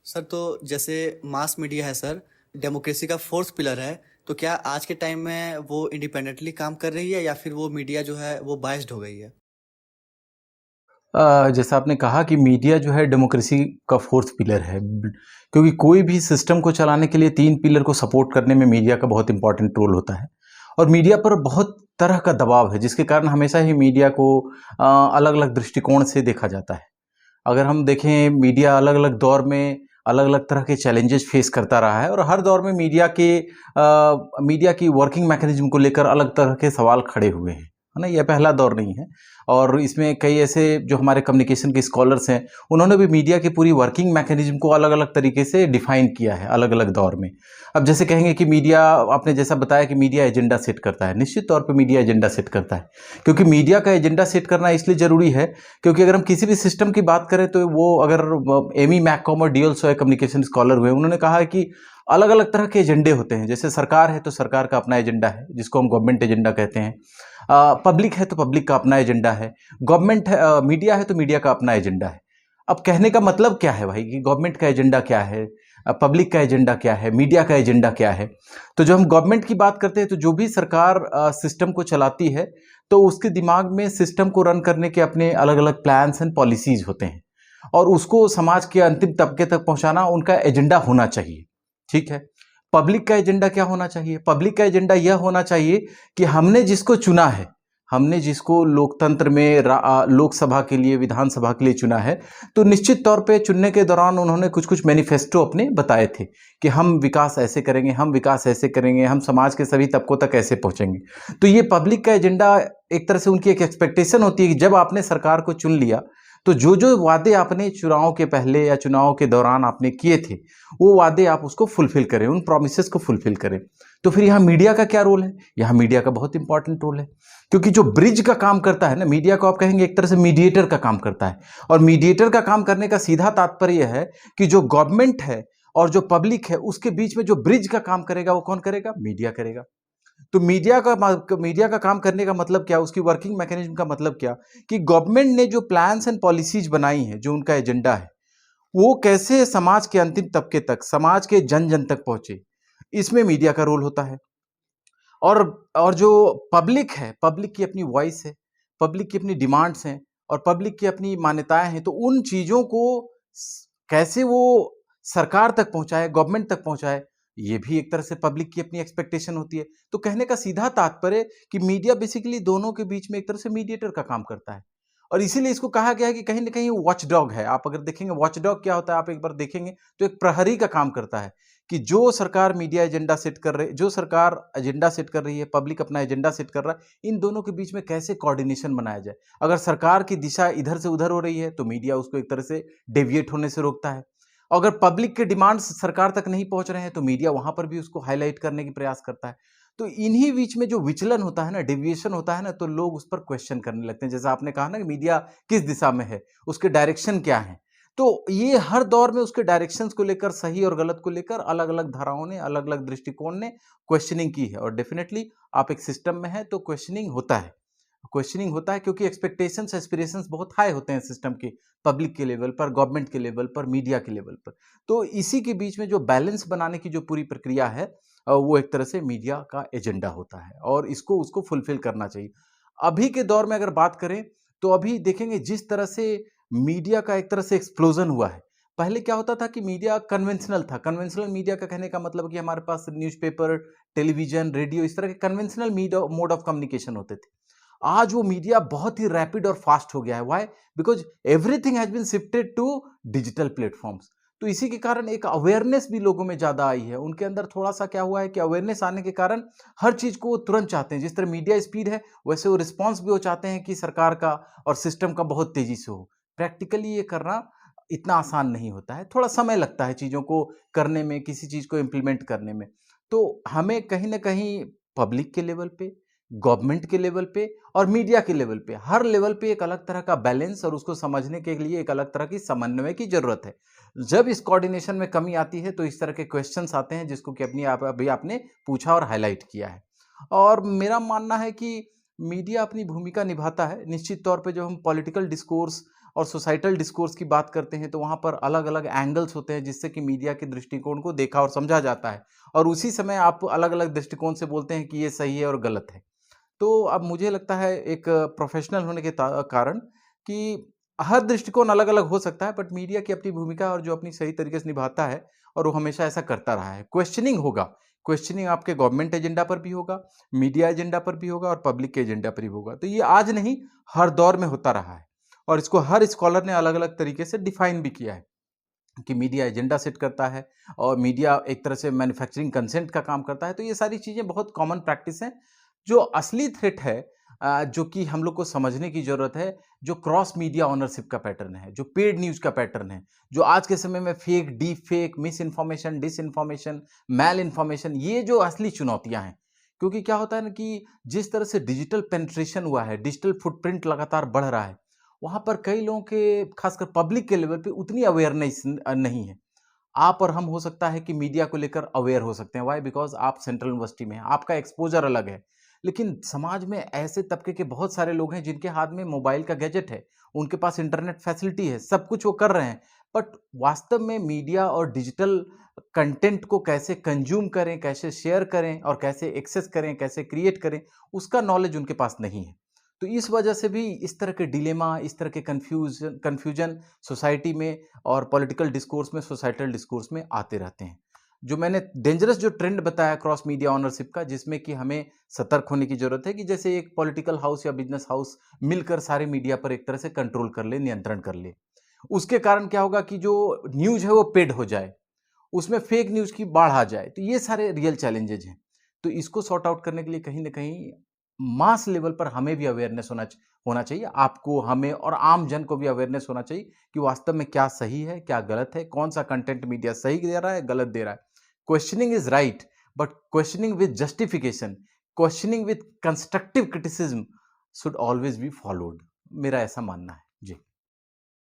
Sir तो जैसे mass media है सर, डेमोक्रेसी का फोर्थ पिलर है। तो क्या आज के टाइम में वो इंडिपेंडेंटली काम कर रही है या फिर वो मीडिया जो है वो बाइस्ड हो गई है? जैसा आपने कहा कि मीडिया जो है डेमोक्रेसी का फोर्थ पिलर है, क्योंकि कोई भी सिस्टम को चलाने के लिए तीन पिलर को सपोर्ट करने में मीडिया का बहुत इंपॉर्टेंट रोल होता है। और मीडिया पर बहुत तरह का दबाव है, जिसके कारण हमेशा ही मीडिया को अलग अलग दृष्टिकोण से देखा जाता है। अगर हम देखें, मीडिया अलग अलग दौर में अलग अलग तरह के चैलेंजेस फेस करता रहा है, और हर दौर में मीडिया की वर्किंग मैकेनिज्म को लेकर अलग तरह के सवाल खड़े हुए हैं, है ना। यह पहला दौर नहीं है। और इसमें कई ऐसे जो हमारे कम्युनिकेशन के स्कॉलर्स हैं, उन्होंने भी मीडिया की पूरी वर्किंग मैकेनिज्म को अलग अलग तरीके से डिफाइन किया है अलग अलग दौर में। अब जैसे कहेंगे कि मीडिया, आपने जैसा बताया कि मीडिया एजेंडा सेट करता है, निश्चित तौर पर मीडिया एजेंडा सेट करता है। क्योंकि मीडिया का एजेंडा सेट करना इसलिए ज़रूरी है, क्योंकि अगर हम किसी भी सिस्टम की बात करें तो वो, अगर एमी मैककॉम और डीएल सोय कम्युनिकेशन स्कॉलर हुए, उन्होंने कहा है कि अलग अलग तरह के एजेंडे होते हैं। जैसे सरकार है तो सरकार का अपना एजेंडा है, जिसको हम गवर्नमेंट एजेंडा कहते हैं। पब्लिक है तो पब्लिक का अपना एजेंडा है। गवर्नमेंट है, मीडिया है तो मीडिया का अपना एजेंडा है। अब कहने का मतलब क्या है भाई, कि गवर्नमेंट का एजेंडा क्या है, पब्लिक का एजेंडा क्या है, मीडिया का एजेंडा क्या है। तो जब हम गवर्नमेंट की बात करते हैं, तो जो भी सरकार सिस्टम को चलाती है, तो उसके दिमाग में सिस्टम को रन करने के अपने अलग अलग प्लान्स एंड पॉलिसीज होते हैं, और उसको समाज के अंतिम तबके तक पहुंचाना उनका एजेंडा होना चाहिए। ठीक है। पब्लिक का एजेंडा क्या होना चाहिए? पब्लिक का एजेंडा यह होना चाहिए कि हमने जिसको चुना है, हमने जिसको लोकतंत्र में लोकसभा के लिए, विधानसभा के लिए चुना है, तो निश्चित तौर पे चुनने के दौरान उन्होंने कुछ कुछ मैनिफेस्टो अपने बताए थे कि हम विकास ऐसे करेंगे, हम विकास ऐसे करेंगे, हम समाज के सभी तबकों तक ऐसे पहुंचेंगे। तो ये पब्लिक का एजेंडा, एक तरह से उनकी एक एक्सपेक्टेशन होती है कि जब आपने सरकार को चुन लिया, तो जो जो वादे आपने चुनाव के पहले या चुनाव के दौरान आपने किए थे, वो वादे आप उसको फुलफिल करें, उन प्रोमिसेस को फुलफिल करें। तो फिर यहाँ मीडिया का क्या रोल है? यहाँ मीडिया का बहुत इंपॉर्टेंट रोल है, क्योंकि जो ब्रिज का काम करता है ना, मीडिया को आप कहेंगे एक तरह से मीडिएटर का काम करता है। और मीडिएटर का काम करने का सीधा तात्पर्य है कि जो गवर्नमेंट है और जो पब्लिक है, उसके बीच में जो ब्रिज का काम करेगा, वो कौन करेगा? मीडिया करेगा। तो मीडिया का काम करने का मतलब क्या, उसकी वर्किंग मैकेनिज्म का मतलब क्या, कि गवर्नमेंट ने जो प्लान्स एंड पॉलिसीज बनाई हैं, जो उनका एजेंडा है, वो कैसे समाज के अंतिम तबके तक, समाज के जन जन तक पहुंचे, इसमें मीडिया का रोल होता है। और और जो पब्लिक है, पब्लिक की अपनी वॉइस है, पब्लिक की अपनी डिमांड्स हैं, और पब्लिक की अपनी मान्यताएं हैं, तो उन चीजों को कैसे वो सरकार तक पहुंचाए, गवर्नमेंट तक पहुंचाए, ये भी एक तरह से पब्लिक की अपनी एक्सपेक्टेशन होती है। तो कहने का सीधा तात्पर्य कि मीडिया बेसिकली दोनों के बीच में एक तरह से मीडिएटर का काम करता है। और इसीलिए इसको कहा गया है कि कहीं ना कहीं वॉच डॉग है। आप अगर देखेंगे वॉच डॉग क्या होता है, आप एक बार देखेंगे तो एक प्रहरी का काम करता है, कि जो सरकार मीडिया एजेंडा सेट कर रही, जो सरकार एजेंडा सेट कर रही है, पब्लिक अपना एजेंडा सेट कर रहा है, इन दोनों के बीच में कैसे कोऑर्डिनेशन बनाया जाए। अगर सरकार की दिशा इधर से उधर हो रही है, तो मीडिया उसको एक तरह से डेविएट होने से रोकता है। अगर पब्लिक के डिमांड्स सरकार तक नहीं पहुंच रहे हैं, तो मीडिया वहां पर भी उसको हाईलाइट करने की प्रयास करता है। तो इन्हीं बीच में जो विचलन होता है ना, डेविएशन होता है ना, तो लोग उस पर क्वेश्चन करने लगते हैं। जैसा आपने कहा ना कि मीडिया किस दिशा में है, उसके डायरेक्शन क्या है। तो ये हर दौर में उसके डायरेक्शंस को लेकर, सही और गलत को लेकर, अलग अलग धाराओं ने, अलग अलग दृष्टिकोण ने क्वेश्चनिंग की है। और डेफिनेटली आप एक सिस्टम में है तो क्वेश्चनिंग होता है, क्वेश्चनिंग होता है, क्योंकि एक्सपेक्टेशंस, एस्पिरेशंस बहुत हाई होते हैं सिस्टम के, पब्लिक के लेवल पर, गवर्नमेंट के लेवल पर, मीडिया के लेवल पर। तो इसी के बीच में जो बैलेंस बनाने की जो पूरी प्रक्रिया है, वो एक तरह से मीडिया का एजेंडा होता है, और इसको उसको फुलफिल करना चाहिए। अभी के दौर में अगर बात करें, तो अभी देखेंगे जिस तरह से मीडिया का एक तरह से एक्सप्लोजन हुआ है। पहले क्या होता था कि मीडिया कन्वेंशनल था। कन्वेंशनल मीडिया का कहने का मतलब कि हमारे पास न्यूज़पेपर, टेलीविजन, रेडियो, इस तरह के conventional media mode of communication होते थे। आज वो मीडिया बहुत ही रैपिड और फास्ट हो गया है। Why? Because everything has been shifted to digital platforms. तो इसी के कारण एक अवेयरनेस भी लोगों में ज्यादा आई है। उनके अंदर थोड़ा सा क्या हुआ है कि अवेयरनेस आने के कारण हर चीज को वो तुरंत चाहते हैं। जिस तरह मीडिया स्पीड है, वैसे वो रिस्पॉन्स भी वो चाहते हैं कि सरकार का और सिस्टम का बहुत तेजी से हो। प्रैक्टिकली ये करना इतना आसान नहीं होता है, थोड़ा समय लगता है चीजों को करने में, किसी चीज को इम्प्लीमेंट करने में। तो हमें कहीं ना कहीं पब्लिक के लेवल पे, गवर्नमेंट के लेवल पे और मीडिया के लेवल पे, हर लेवल पे एक अलग तरह का बैलेंस और उसको समझने के लिए एक अलग तरह की समन्वय की जरूरत है। जब इस कोऑर्डिनेशन में कमी आती है, तो इस तरह के क्वेश्चंस आते हैं, जिसको कि अपनी आप अभी आपने पूछा और हाईलाइट किया है। और मेरा मानना है कि मीडिया अपनी भूमिका निभाता है। निश्चित तौर पे जब हम पॉलिटिकल डिस्कोर्स और सोसाइटल डिस्कोर्स की बात करते हैं तो वहाँ पर अलग अलग एंगल्स होते हैं जिससे कि मीडिया के दृष्टिकोण को देखा और समझा जाता है, और उसी समय आप अलग अलग दृष्टिकोण से बोलते हैं कि ये सही है और गलत है। तो अब मुझे लगता है एक प्रोफेशनल होने के कारण कि हर दृष्टिकोण अलग अलग हो सकता है, बट मीडिया की अपनी भूमिका और जो अपनी सही तरीके से निभाता है और वो हमेशा ऐसा करता रहा है। क्वेश्चनिंग होगा, क्वेश्चनिंग आपके गवर्नमेंट एजेंडा पर भी होगा, मीडिया एजेंडा पर भी होगा और पब्लिक के एजेंडा पर भी होगा। तो ये आज नहीं, हर दौर में होता रहा है, और इसको हर स्कॉलर ने अलग अलग तरीके से डिफाइन भी किया है कि मीडिया एजेंडा सेट करता है और मीडिया एक तरह से मैन्युफैक्चरिंग कंसेंट का काम करता है। तो ये सारी चीज़ें बहुत कॉमन प्रैक्टिस हैं। जो असली थ्रेट है, जो कि हम लोग को समझने की ज़रूरत है, जो क्रॉस मीडिया ओनरशिप का पैटर्न है, जो पेड न्यूज़ का पैटर्न है, जो आज के समय में fake, deep fake, misinformation, disinformation, malinformation, ये जो असली चुनौतियाँ हैं। क्योंकि क्या होता है ना कि जिस तरह से डिजिटल पेनिट्रेशन हुआ है, डिजिटल फुटप्रिंट लगातार बढ़ रहा है, वहाँ पर कई लोगों के, खासकर पब्लिक के लेवल पे उतनी अवेयरनेस नहीं है। आप और हम हो सकता है कि मीडिया को लेकर अवेयर हो सकते हैं। व्हाई? बिकॉज़ आप सेंट्रल यूनिवर्सिटी में हैं, आपका एक्सपोज़र अलग है। लेकिन समाज में ऐसे तबके के बहुत सारे लोग हैं जिनके हाथ में मोबाइल का गैजेट है, उनके पास इंटरनेट फैसिलिटी है, सब कुछ वो कर रहे हैं। बट वास्तव में मीडिया और डिजिटल कंटेंट को कैसे कंज़्यूम करें, कैसे शेयर करें और कैसे एक्सेस करें, कैसे क्रिएट करें, उसका नॉलेज उनके पास नहीं है। तो इस वजह से भी इस तरह के डिलेमा, इस तरह के कन्फ्यूजन सोसाइटी में और पॉलिटिकल डिस्कोर्स में, सोसाइटल डिस्कोर्स में आते रहते हैं। जो मैंने डेंजरस जो ट्रेंड बताया क्रॉस मीडिया ओनरशिप का, जिसमें कि हमें सतर्क होने की जरूरत है कि जैसे एक पॉलिटिकल हाउस या बिजनेस हाउस मिलकर सारे मीडिया पर एक तरह से कंट्रोल कर ले, नियंत्रण कर ले। उसके कारण क्या होगा कि जो न्यूज है वो पेड हो जाए, उसमें फेक न्यूज की बाढ़ आ जाए। तो ये सारे रियल चैलेंजेज हैं। तो इसको सॉर्ट आउट करने के लिए कहीं ना कहीं मास लेवल पर हमें भी अवेयरनेस होना चाहिए, आपको, हमें और आम जन को भी अवेयरनेस होना चाहिए कि वास्तव में क्या सही है, क्या गलत है, कौन सा कंटेंट मीडिया सही दे रहा है, गलत दे रहा है। Questioning is right, but questioning with justification, questioning with constructive criticism should always be followed. मेरा ऐसा मानना है जी।